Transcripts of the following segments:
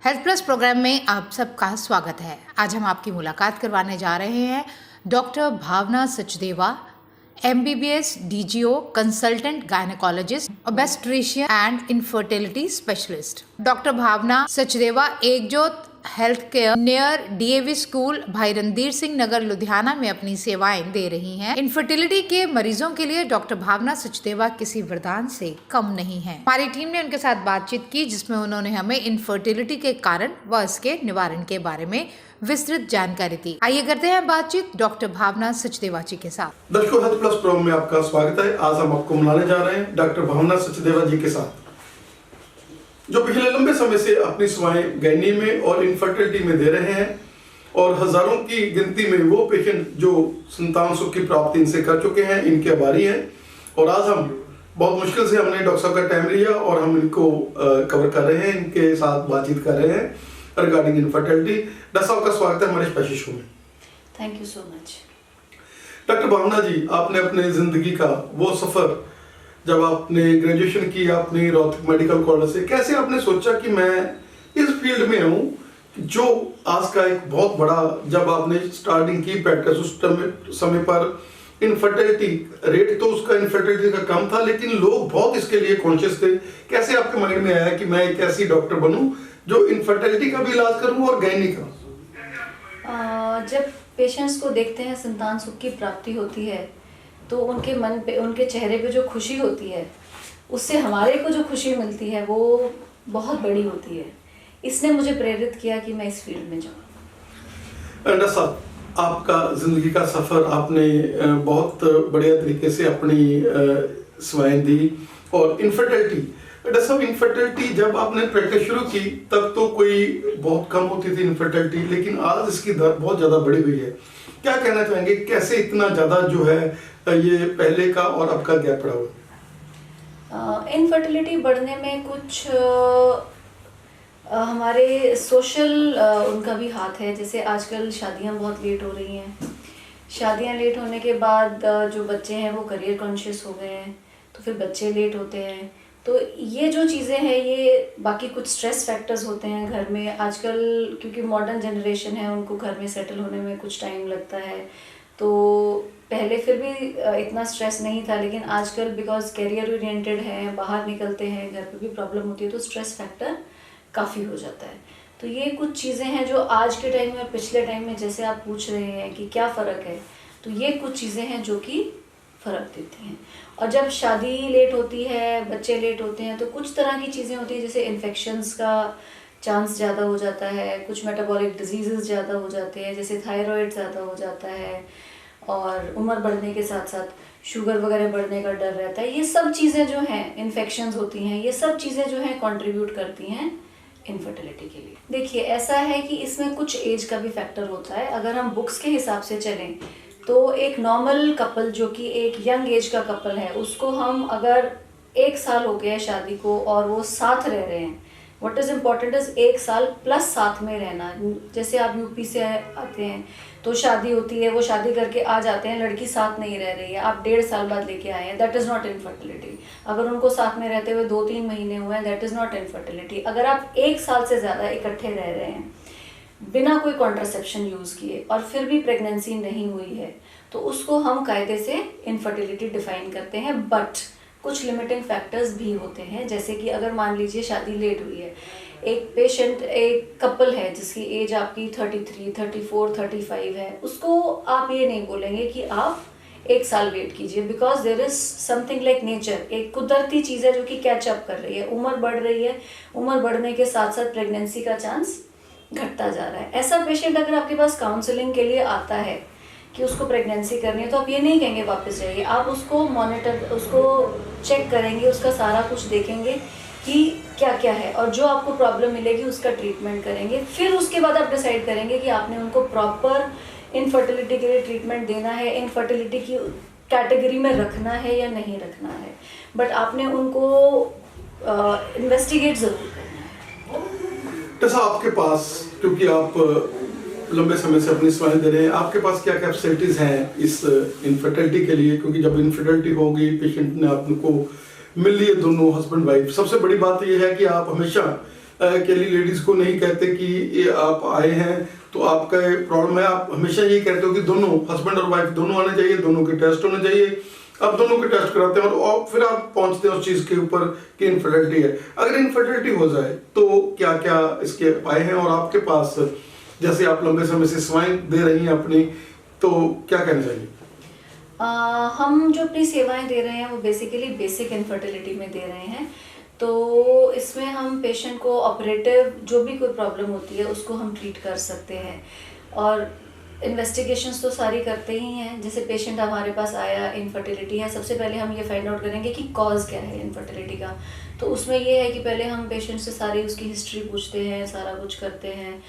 Health plus programme में आप सबका स्वागत है। आज हम आपकी मुलाकात करवाने जा रहे हैं doctor Bhavna Sachdeva, MBBS DGO, consultant gynaecologist, obstetrician and infertility specialist. Doctor Bhavna Sachdeva Ekjot health care near DAV school Bhai Randhir Singh Nagar Ludhiana में अपनी सेवाएं दे रही हैं। इनफर्टिलिटी के मरीजों के लिए डॉक्टर भावना सचदेवा किसी वरदान से कम नहीं है। हमारी टीम ने उनके साथ बातचीत की जिसमें उन्होंने हमें इनफर्टिलिटी के कारण व इसके निवारण के बारे में विस्तृत जानकारी दी। आइए करते हैं बातचीत डॉक्टर भावना सचदेवा जी के साथ। दर्शकों, हेल्थ प्लस प्रोग्राम में आपका स्वागत है। आज हम आपको मिलाने जा रहे हैं डॉक्टर भावना सचदेवा जी के साथ, जो पिछले लंबे समय से अपनी सेवाएं गायनी में और इनफर्टिलिटी में दे रहे हैं और हजारों की गिनती में वो पेशेंट जो संतान सुख की प्राप्ति इनसे कर चुके हैं, इनके आभारी हैं। और आज हम बहुत मुश्किल से हमने डॉक्टर साहब का टाइम लिया और हम इनको कवर कर रहे हैं, इनके साथ बातचीत कर रहे हैं रिगार्डिंग इनफर्टिलिटी। डॉक्टर साहब का स्वागत है हमारे स्पेशल शो में। Thank you so much. Doctor Bhavna ji, आपने अपने जिंदगी का वो सफर, जब आपने ग्रेजुएशन की अपनी रोहतक मेडिकल कॉलेज से, कैसे आपने सोचा कि मैं इस फील्ड में हूँ, जो आज का एक बहुत बड़ा, जब आपने स्टार्टिंग की प्रैक्टिस उस समय पर इनफर्टिलिटी रेट तो उसका इनफर्टिलिटी का कम था, लेकिन लोग बहुत इसके लिए कॉन्शियस थे। कैसे आपके माइंड में आया कि मैं एक ऐसी डॉक्टर बनूं जो इनफर्टिलिटी का भी इलाज करूं और गायनी का? जब पेशेंट्स को देखते हैं संतान सुख की प्राप्ति होती है तो उनके मन पे, उनके चेहरे पे जो खुशी होती है, उससे हमारे को जो खुशी मिलती है वो बहुत बड़ी होती है। इसने मुझे प्रेरित किया कि मैं इस फील्ड में जाऊँ। डॉक्टर साहब, आपका जिंदगी का सफर, आपने बहुत बढ़िया तरीके से अपनी सेवाएं दी और इनफर्टिलिटी, डॉक्टर साहब इनफर्टिलिटी जब आपने प्रैक्टिस शुरू की तब तो कोई बहुत कम होती थी इनफर्टिलिटी, लेकिन आज इसकी दर बहुत ज्यादा बढ़ी हुई है। क्या कहना चाहेंगे, कैसे इतना ज्यादा जो है ये पहले का और अब का गैप पड़ा हुआ? इनफर्टिलिटी बढ़ने में कुछ हमारे सोशल उनका भी हाथ है। जैसे आजकल शादियां बहुत लेट हो रही हैं। शादियां लेट होने के बाद जो बच्चे हैं वो करियर कॉन्शियस हो गए हैं, तो फिर बच्चे लेट होते हैं। तो ये जो चीज़ें हैं, ये बाकी कुछ स्ट्रेस फैक्टर्स होते हैं घर में आजकल, क्योंकि मॉडर्न जनरेशन है, उनको घर में सेटल होने में कुछ टाइम लगता है। तो पहले फिर भी इतना स्ट्रेस नहीं था, लेकिन आजकल बिकॉज कैरियर ओरिएंटेड है, बाहर निकलते हैं, घर पे भी प्रॉब्लम होती है, तो स्ट्रेस फैक्टर काफ़ी हो जाता है। तो ये कुछ चीज़ें हैं जो आज के टाइम में और पिछले टाइम में, जैसे आप पूछ रहे हैं कि क्या फ़र्क है, तो ये कुछ चीज़ें हैं जो कि फ़र्क देती हैं। और जब शादी लेट होती है, बच्चे लेट होते हैं, तो कुछ तरह की चीज़ें होती हैं, जैसे इन्फेक्शंस का चांस ज़्यादा हो जाता है, कुछ मेटाबॉलिक डिजीज़ ज़्यादा हो जाते हैं, जैसे थायराइड ज़्यादा हो जाता है, और उम्र बढ़ने के साथ साथ शुगर वगैरह बढ़ने का डर रहता है। ये सब चीज़ें जो हैं, इन्फेक्शंस होती हैं, ये सब चीज़ें जो हैं कंट्रीब्यूट करती हैं इनफर्टिलिटी के लिए। देखिए, ऐसा है कि इसमें कुछ एज का भी फैक्टर होता है। अगर हम बुक्स के हिसाब से चलें तो एक नॉर्मल कपल, जो कि एक यंग एज का कपल है, उसको हम अगर 1 साल हो गया है शादी को और वो साथ रह रहे हैं, व्हाट इज़ इम्पॉर्टेंट इज़ 1 साल प्लस साथ में रहना। जैसे आप यूपी से आते हैं तो शादी होती है, वो शादी करके आ जाते हैं, लड़की साथ नहीं रह रही है, आप 1.5 साल बाद लेके आए हैं, दैट इज़ नॉट इनफर्टिलिटी। अगर उनको साथ में रहते हुए 2-3 महीने हुए हैं, दैट इज़ नॉट इनफर्टिलिटी। अगर आप 1 साल से ज़्यादा इकट्ठे रह रहे हैं बिना कोई कॉन्ट्रासेप्शन यूज़ किए और फिर भी प्रेगनेंसी नहीं हुई है, तो उसको हम कायदे से इनफर्टिलिटी डिफाइन करते हैं। बट कुछ लिमिटिंग फैक्टर्स भी होते हैं, जैसे कि अगर मान लीजिए शादी लेट हुई है, एक पेशेंट, एक कपल है जिसकी एज आपकी 33, 34, 35 है, उसको आप ये नहीं बोलेंगे कि आप 1 साल वेट कीजिए, because there is something like nature, एक कुदरती चीज़ है जो कि कैचअप कर रही है। उम्र बढ़ रही है, उम्र बढ़ने के साथ साथ प्रेगनेंसी का चांस घटता जा रहा है। ऐसा पेशेंट अगर आपके पास काउंसलिंग के लिए आता है कि उसको प्रेगनेंसी करनी है, तो आप ये नहीं कहेंगे वापस जाइए, आप उसको मॉनिटर, उसको चेक करेंगे, उसका सारा कुछ देखेंगे कि क्या क्या है, और जो आपको प्रॉब्लम मिलेगी उसका ट्रीटमेंट करेंगे। फिर उसके बाद आप डिसाइड करेंगे कि आपने उनको प्रॉपर इनफर्टिलिटी के लिए ट्रीटमेंट देना है, इनफर्टिलिटी की कैटेगरी में रखना है या नहीं रखना है। बट आपने उनको इन्वेस्टिगेट ज़रूर करना है। डॉक्टर साहब, आपके पास, क्योंकि आप लंबे समय से अपनी सेवाएं दे रहे हैं, आपके पास क्या क्या फैसिलिटीज हैं इस इनफर्टिलिटी के लिए? क्योंकि जब इनफर्टिलिटी होगी, पेशेंट ने आपको मिल लिए, दोनों हस्बैंड वाइफ, सबसे बड़ी बात यह है कि आप हमेशा के लिए लेडीज को नहीं कहते कि ये आप आए हैं तो आपका प्रॉब्लम है, आप हमेशा यही कहते हो कि दोनों हस्बैंड और वाइफ दोनों आने चाहिए, दोनों के टेस्ट होने चाहिए। आप दोनों के टेस्ट कराते हैं और फिर आप पहुंचते हैं उस चीज के ऊपर कि इनफर्टिलिटी है। अगर इनफर्टिलिटी हो जाए तो क्या क्या इसके उपाय हैं, और आपके पास जैसे आप लंबे समय से सेवाएं दे रही हैं अपनी, तो क्या कहना चाहिए? हम जो अपनी सेवाएं दे रहे हैं वो बेसिकली बेसिक इनफर्टिलिटी में दे रहे हैं। तो इसमें हम पेशेंट को ऑपरेटिव जो भी कोई प्रॉब्लम होती है उसको हम ट्रीट कर सकते हैं, और इन्वेस्टिगेशंस तो सारी करते ही हैं। जैसे पेशेंट हमारे पास आया, इनफर्टिलिटी है, सबसे पहले हम ये फाइंड आउट करेंगे कि कॉज क्या है इनफर्टिलिटी का। तो उसमें ये है कि पहले हम पेशेंट से सारी उसकी हिस्ट्री पूछते हैं, सारा कुछ करते हैं,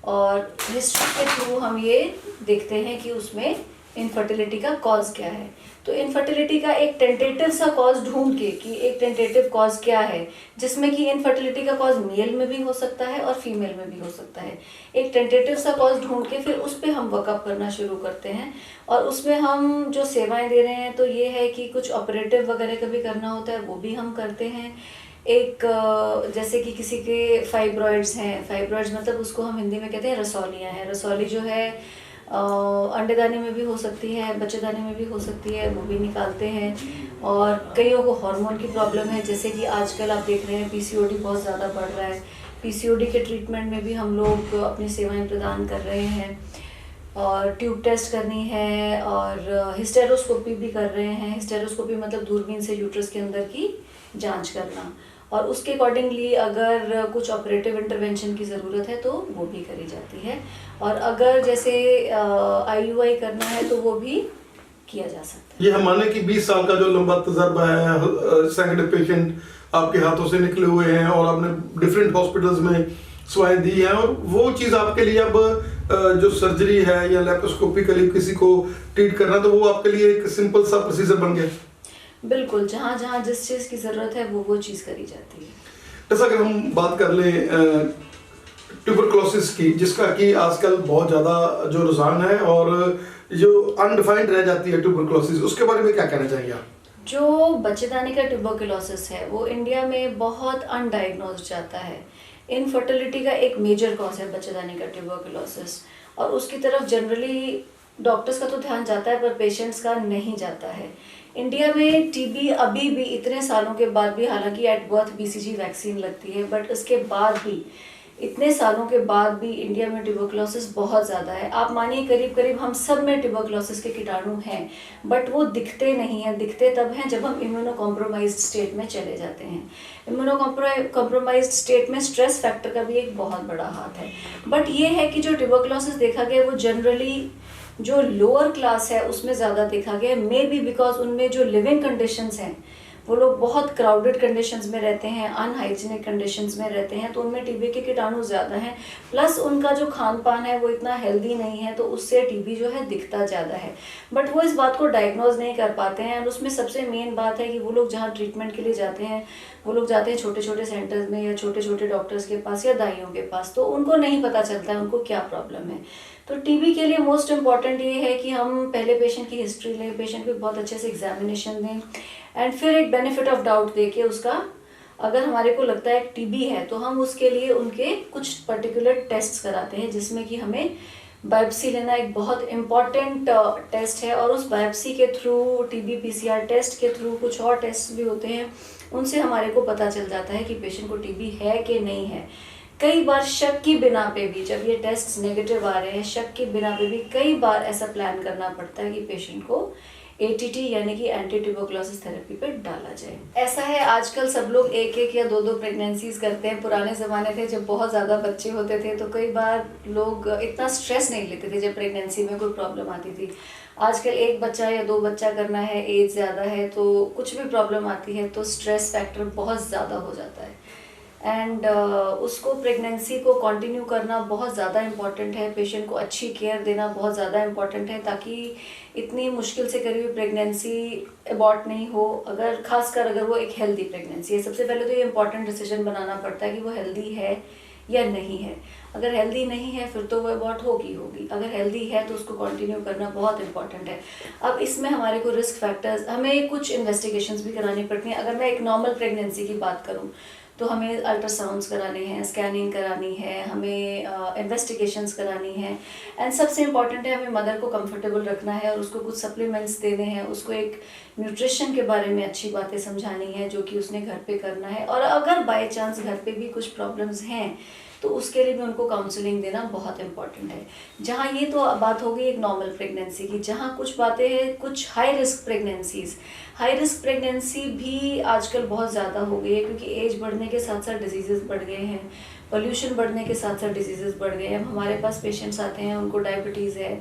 और हिस्ट्री के थ्रू हम ये देखते हैं कि उसमें इनफर्टिलिटी का कॉज क्या है। तो इनफर्टिलिटी का एक टेंटेटिव सा कॉज ढूंढ के कि एक टेंटेटिव कॉज क्या है, जिसमें कि इनफर्टिलिटी का कॉज मेल में भी हो सकता है और फीमेल में भी हो सकता है। एक टेंटेटिव सा कॉज ढूंढ के फिर उस पर हम वर्कअप करना शुरू करते हैं, और उसमें हम जो सेवाएं दे रहे हैं तो ये है कि कुछ ऑपरेटिव वगैरह का भी करना होता है, वो भी हम करते हैं। एक जैसे कि किसी के फाइब्रॉइड्स हैं, फाइब्रॉइड्स मतलब उसको हम हिंदी में कहते हैं रसौलियाँ हैं। रसौली जो है अंडेदानी में भी हो सकती है, बच्चेदानी में भी हो सकती है, वो भी निकालते हैं। और कईयों को हार्मोन की प्रॉब्लम है, जैसे कि आजकल आप देख रहे हैं पीसीओडी बहुत ज़्यादा बढ़ रहा है। पीसीओडी के ट्रीटमेंट में भी हम लोग अपनी सेवाएं प्रदान कर रहे हैं, और ट्यूब टेस्ट करनी है, और हिस्टेरोस्कोपी भी कर रहे हैं। हिस्टेरोस्कोपी मतलब दूरबीन से यूट्रस के अंदर की जांच करना, और उसके अकॉर्डिंगली अगर कुछ ऑपरेटिव इंटरवेंशन की ज़रूरत है तो वो भी करी जाती है। और अगर जैसे IUI करना है तो वो भी किया जा सकता है। ये हम माने कि 20 साल का जो लंबा तजर्बा है, सैकड़ों पेशेंट आपके हाथों से निकले हुए हैं, और आपने डिफरेंट हॉस्पिटल्स में सेवाएं दी हैं, और वो चीज़ आपके लिए अब जो सर्जरी है या लेप्रोस्कोपिकली किसी को ट्रीट करना, तो वो आपके लिए एक सिंपल सा प्रोसीजर बन गया। बिल्कुल, जहाँ जहाँ जिस चीज़ की ज़रूरत है वो चीज़ करी जाती है। जैसा अगर हम बात कर लें ट्यूबरक्लोसिस की, जिसका कि आजकल बहुत ज़्यादा जो रुझान है और जो अनडिफाइंड रह जाती है ट्यूबरक्लोसिस, उसके बारे में क्या कहना चाहिए आप? जो बच्चेदानी का ट्यूबरक्लोसिस है वो इंडिया में बहुत अनडायग्नोज्ड जाता है। इनफर्टिलिटी का एक मेजर कॉज है बच्चेदानी का ट्यूबरक्लोसिस, और उसकी तरफ जनरली डॉक्टर्स का तो ध्यान जाता है पर पेशेंट्स का नहीं जाता है। इंडिया में टीबी अभी भी इतने सालों के बाद भी, हालांकि एट बर्थ BCG वैक्सीन लगती है, बट उसके बाद भी, इतने सालों के बाद भी इंडिया में ट्यूबरक्लोसिस बहुत ज़्यादा है। आप मानिए करीब करीब हम सब में ट्यूबरक्लोसिस के कीटाणु हैं, बट वो दिखते नहीं हैं। दिखते तब हैं जब हम इम्यूनो कॉम्प्रोमाइज्ड स्टेट में चले जाते हैं। इम्यूनो कॉम्प्रोमाइज्ड स्टेट में स्ट्रेस फैक्टर का भी एक बहुत बड़ा हाथ है। बट ये है कि जो ट्यूबरक्लोसिस देखा गया वो जनरली जो लोअर क्लास है उसमें ज़्यादा देखा गया, मे बी बिकॉज उनमें जो लिविंग कंडीशंस हैं वो लोग बहुत क्राउडेड कंडीशंस में रहते हैं, अनहाइजीनिक कंडीशंस में रहते हैं, तो उनमें टीबी के कीटाणु ज़्यादा हैं। प्लस उनका जो खान पान है वो इतना हेल्दी नहीं है, तो उससे टीबी जो है दिखता ज़्यादा है। बट वो इस बात को डायग्नोज नहीं कर पाते हैं, और उसमें सबसे मेन बात है कि वो लोग जहाँ ट्रीटमेंट के लिए जाते हैं वो लोग जाते हैं छोटे छोटे सेंटर्स में या छोटे छोटे डॉक्टर्स के पास या दाइयों के पास, तो उनको नहीं पता चलता है उनको क्या प्रॉब्लम है। तो टीबी के लिए मोस्ट इम्पॉर्टेंट ये है कि हम पहले पेशेंट की हिस्ट्री लें, पेशेंट को बहुत अच्छे से एग्जामिनेशन दें, एंड फिर एक बेनिफिट ऑफ डाउट दे के उसका, अगर हमारे को लगता है टीबी है तो हम उसके लिए उनके कुछ पर्टिकुलर टेस्ट कराते हैं, जिसमें कि हमें बायोप्सी लेना एक बहुत इम्पॉर्टेंट टेस्ट है, और उस बायोप्सी के थ्रू, TB PCR टेस्ट के थ्रू, कुछ और टेस्ट भी होते हैं, उनसे हमारे को पता चल जाता है कि पेशेंट को टीबी है कि नहीं है। कई बार शक की बिना पे भी, जब ये टेस्ट नेगेटिव आ रहे हैं, शक की बिना पे भी कई बार ऐसा प्लान करना पड़ता है कि पेशेंट को ATT यानी कि एंटी ट्यूबरक्लोसिस थेरेपी पे डाला जाए। ऐसा है आजकल सब लोग एक एक या दो प्रेगनेंसीज करते हैं। पुराने ज़माने थे जब बहुत ज़्यादा बच्चे होते थे तो कई बार लोग इतना स्ट्रेस नहीं लेते थे जब प्रेगनेंसी में कोई प्रॉब्लम आती थी। आजकल एक बच्चा या 2 बच्चा करना है, एज ज़्यादा है, तो कुछ भी प्रॉब्लम आती है तो स्ट्रेस फैक्टर बहुत ज़्यादा हो जाता है, एंड उसको प्रेगनेंसी को कंटिन्यू करना बहुत ज़्यादा इम्पॉर्टेंट है। पेशेंट को अच्छी केयर देना बहुत ज़्यादा इम्पॉर्टेंट है, ताकि इतनी मुश्किल से करी हुई प्रेगनेंसी अबॉर्ट नहीं हो। अगर खासकर अगर वो एक हेल्दी प्रेगनेंसी है, सबसे पहले तो ये इम्पॉर्टेंट डिसीजन बनाना पड़ता है कि वो हेल्दी है या नहीं है। अगर हेल्दी नहीं है फिर तो वो अबॉर्ट होगी, अगर हेल्दी है तो उसको कंटिन्यू करना बहुत इंपॉर्टेंट है। अब इसमें हमारे को रिस्क फैक्टर्स, हमें कुछ इन्वेस्टिगेशंस भी करानी पड़ती हैं। अगर मैं एक नॉर्मल प्रेगनेंसी की बात करूं तो हमें अल्ट्रासाउंड्स कराने हैं, स्कैनिंग करानी है, हमें इन्वेस्टिगेशंस करानी है, एंड सबसे इम्पॉर्टेंट है हमें मदर को कंफर्टेबल रखना है और उसको कुछ सप्लीमेंट्स देने हैं, उसको एक न्यूट्रिशन के बारे में अच्छी बातें समझानी है जो कि उसने घर पे करना है। और अगर बाय चांस घर पे भी कुछ प्रॉब्लम्स हैं तो उसके लिए भी उनको काउंसलिंग देना बहुत इंपॉर्टेंट है। जहाँ ये तो बात हो गई एक नॉर्मल प्रेगनेंसी की, जहाँ कुछ बातें हैं कुछ हाई रिस्क प्रेगनेंसी भी आजकल बहुत ज़्यादा हो गई है, क्योंकि एज बढ़ने के साथ साथ डिजीज़ेस बढ़ गए हैं, पोल्यूशन बढ़ने के साथ साथ डिजीज़ेस बढ़ गए हैं। हमारे पास पेशेंट्स आते हैं, उनको डायबिटीज़ है,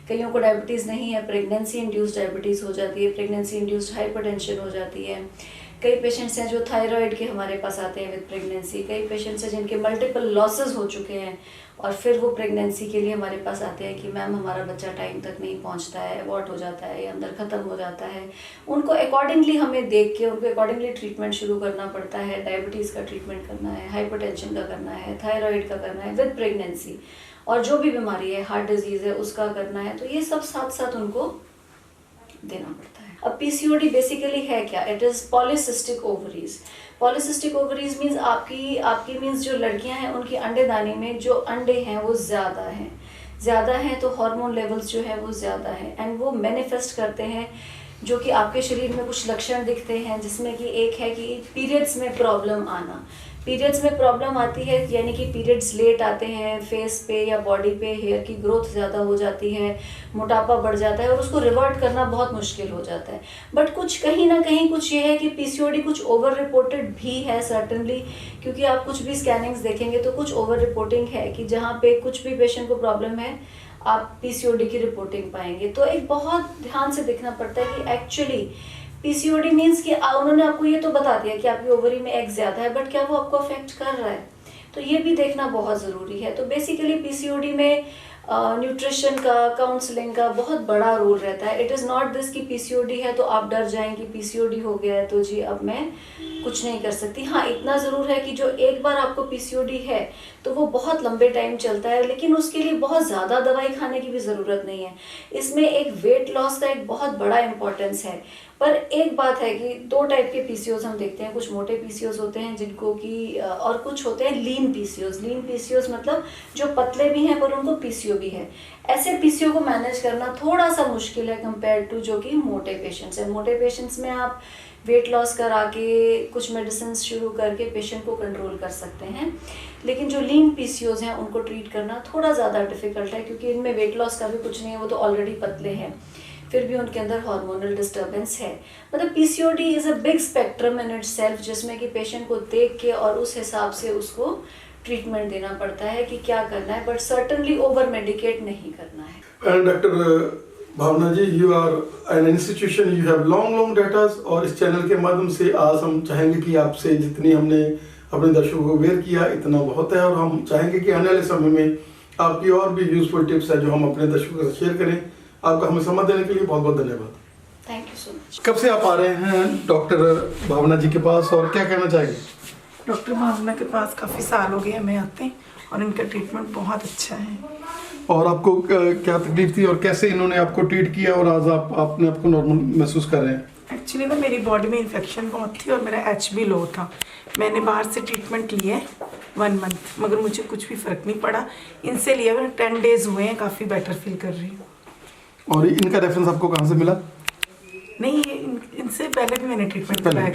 कईयों को डायबिटीज़ नहीं है, प्रेगनेंसी इंड्यूस्ड डायबिटीज़ हो जाती है, प्रेगनेंसी इंड्यूस्ड हाइपरटेंशन हो जाती है। कई पेशेंट्स हैं जो थायराइड के हमारे पास आते हैं विद प्रेगनेंसी, कई पेशेंट्स हैं जिनके मल्टीपल लॉसेस हो चुके हैं और फिर वो प्रेगनेंसी के लिए हमारे पास आते हैं कि मैम हमारा बच्चा टाइम तक नहीं पहुंचता है, अबॉर्ट हो जाता है या अंदर ख़त्म हो जाता है। उनको अकॉर्डिंगली हमें देख के उनको अकॉर्डिंगली ट्रीटमेंट शुरू करना पड़ता है। डायबिटीज़ का ट्रीटमेंट करना है, हाइपरटेंशन का करना है, थायराइड का करना है विद प्रेगनेंसी, और जो भी बीमारी है, हार्ट डिजीज़ है, उसका करना है। तो ये सब साथ साथ उनको देना पड़ता है। अब पीसीओडी बेसिकली है क्या? It is polycystic ovaries. Polycystic ovaries means आपकी मीन्स जो लड़कियां हैं उनकी अंडेदानी में जो अंडे हैं वो ज़्यादा हैं तो हार्मोन लेवल्स जो है वो ज़्यादा हैं, एंड वो मैनिफेस्ट करते हैं जो कि आपके शरीर में कुछ लक्षण दिखते हैं, जिसमें कि एक है कि पीरियड्स में प्रॉब्लम आना। पीरियड्स में प्रॉब्लम आती है यानी कि पीरियड्स लेट आते हैं, फेस पे या बॉडी पे हेयर की ग्रोथ ज़्यादा हो जाती है, मोटापा बढ़ जाता है और उसको रिवर्ट करना बहुत मुश्किल हो जाता है। बट कुछ कहीं ना कहीं कुछ ये है कि पीसीओडी कुछ ओवर रिपोर्टेड भी है सर्टनली, क्योंकि आप कुछ भी स्कैनिंग्स देखेंगे तो कुछ ओवर रिपोर्टिंग है कि जहाँ पे कुछ भी पेशेंट को प्रॉब्लम है आप पीसीओडी की रिपोर्टिंग पाएंगे। तो एक बहुत ध्यान से देखना पड़ता है कि एक्चुअली पीसीओडी मीन्स कि उन्होंने आपको ये तो बता दिया कि आपकी ओवरी में एग ज़्यादा है, बट क्या वो आपको अफेक्ट कर रहा है? तो ये भी देखना बहुत ज़रूरी है। तो बेसिकली पीसीओडी में न्यूट्रिशन का, काउंसलिंग का बहुत बड़ा रोल रहता है। इट इज़ नॉट दिस कि पीसीओडी है तो आप डर जाएं कि पीसीओडी हो गया है तो जी अब मैं कुछ नहीं कर सकती। हाँ, इतना ज़रूर है कि जो एक बार आपको पीसीओडी है तो वो बहुत लंबे टाइम चलता है, लेकिन उसके लिए बहुत ज़्यादा दवाई खाने की भी ज़रूरत नहीं है। इसमें एक वेट लॉस का एक बहुत बड़ा इंपॉर्टेंस है। पर एक बात है कि दो टाइप के पीसीओज हम देखते हैं, कुछ मोटे पीसीओज होते हैं जिनको कि और कुछ होते हैं लीन पीसीओज मतलब जो पतले भी हैं पर उनको पीसीओ भी है। ऐसे पीसीओ को मैनेज करना थोड़ा सा मुश्किल है कंपेयर टू जो कि मोटे पेशेंट्स हैं। मोटे पेशेंट्स में आप वेट लॉस करा के कुछ मेडिसिन शुरू करके पेशेंट को कंट्रोल कर सकते हैं, लेकिन जो लीन पीसीओज हैं उनको ट्रीट करना थोड़ा ज़्यादा डिफिकल्ट है, क्योंकि इनमें वेट लॉस का भी कुछ नहीं है, वो तो ऑलरेडी पतले हैं, फिर भी उनके अंदर हार्मोनल डिस्टर्बेंस है। मतलब PCOD is a big spectrum in it self, जिसमें कि पेशेंट को देख के और उस हिसाब से उसको ट्रीटमेंट देना पड़ता है कि क्या करना है, बट सर्टनली ओवर मेडिकेट नहीं करना है। Doctor Bhavna ji, you are an institution, you have long datas, और इस चैनल के माध्यम से आज हम चाहेंगे कि आपसे जितनी हमने अपने दर्शकों को अवेयर किया इतना बहुत है, और हम चाहेंगे कि आने वाले समय में आपकी और भी यूजफुल टिप्स है जो हम अपने दर्शकों के साथ शेयर करें। आपका हमें समय देने के लिए बहुत बहुत धन्यवाद। Thank you so much. कब से आप आ रहे हैं डॉक्टर भावना जी के पास और क्या कहना चाहेंगे? डॉक्टर भावना के पास काफ़ी साल हो गए हमें आते और इनका ट्रीटमेंट बहुत अच्छा है। और आपको क्या तकलीफ थी और कैसे इन्होंने आपको ट्रीट किया और आज आपने आपको नॉर्मल महसूस कर रहे हैं? एक्चुअली ना मेरी बॉडी में इन्फेक्शन बहुत थी और मेरा एच भी लो था। मैंने बाहर से ट्रीटमेंट लिया है 1 मंथ, मगर मुझे कुछ भी फ़र्क नहीं पड़ा। इनसे लिया मैंने 10 डेज़ हुए हैं, काफ़ी बेटर फील कर रही हूँ। और इनका रेफरेंस आपको कहाँ से मिला? नहीं, इनसे पहले भी मैंने ट्रीटमेंट कराया।